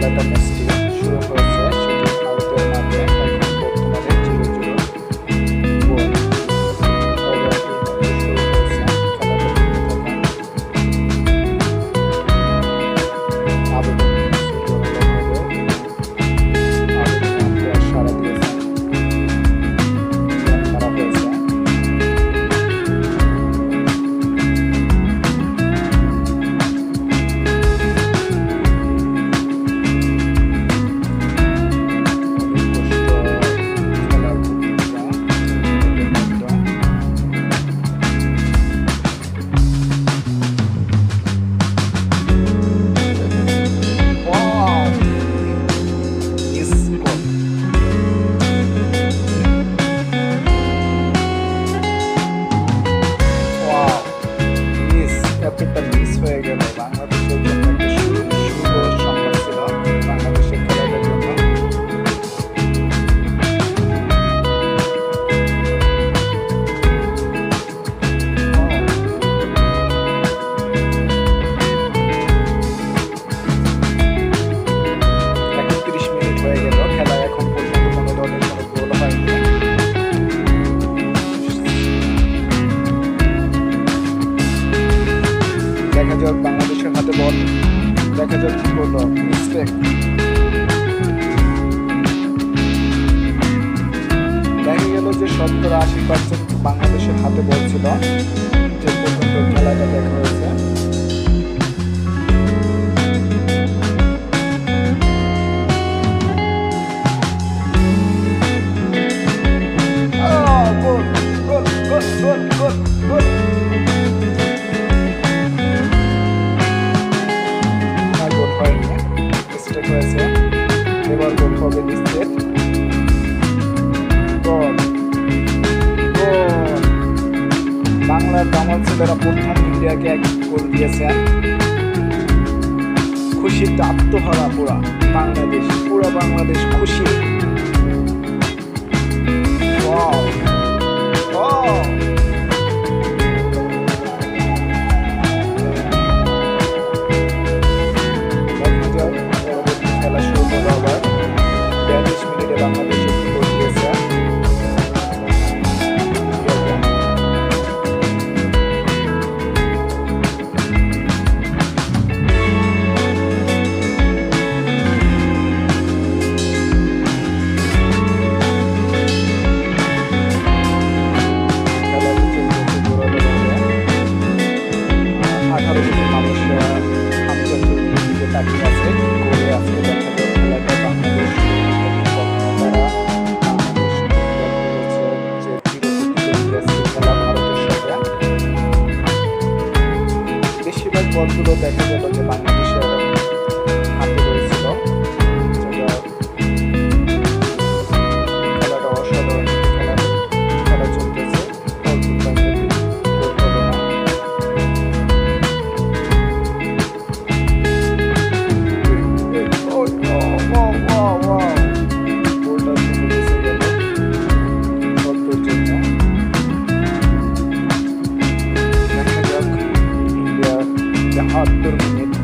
খেলাটা ম্যাচটি শুরু হয়েছে সেটি ভারতের মাঠে এখন বর্তমানে 0-0 গোল শুরু হয়েছে। খেলাটা দেখতে থাকুন। আবেদন সারা দিয়েছেন, মারা হয়েছে। একটা মিস হয়ে গেল বাংলাদেশের জন্য। একটা শুভ সংবাদ ছিল বাংলাদেশের খেলাটার জন্য। এখন 30 মিনিট হয়ে গেল, খেলায় এখন পর্যন্ত কোনো দলের কোনো গোল হয়নি। দেখা যাক বাংলাদেশের হাতে বল, দেখা যাক কি করলো। মিস্টেক। দেখা গেল যে 70-80% বাংলাদেশের হাতে বল ছিল যে পর্যন্ত খেলাটা দেখা হয়েছে। গোল গোল গোল গোল গোল গোল। হয়েছে এবার গোল হবে নিশ্চিত। গোল গোল। বাংলার দামাল ছেলেরা প্রথম ইন্ডিয়াকে 1 গোল দিয়েছেন। খুশিতে আত্মহারা পুরা বাংলাদেশ খুশি। Wow wow. খেলা শুরু হলো আবার। 42 মিনিটে বাংলাদেশ গোল দিয়েছে। তাকিয়ে আছে, করে আজকে দেখা যাক খেলাটা বাংলাদেশ খেলা ভারতের সাথে। বেশিরভাগ বলগুলো দেখা গেল যে বাংলাদেশের হাতে রয়েছিল। খেলাটা অসাধারণ খেলা চলতেছে।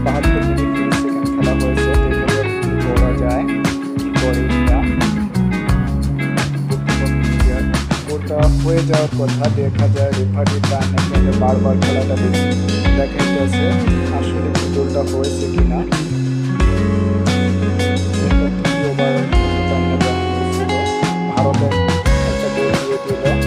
বাহাত্তর মিনিট 30 সেকেন্ড খেলা হয়েছে। দেখা যাক কি করা যায়, কি করে ইন্ডিয়া। গোলটা হয়ে যাওয়ার কথা, দেখা যায় রেফারি টান এখানে বারবার খেলাটা দেখাইতেছে আসলে কি গোলটা হয়েছে কিনা। ভারতের একটা গোল দিয়ে দিল।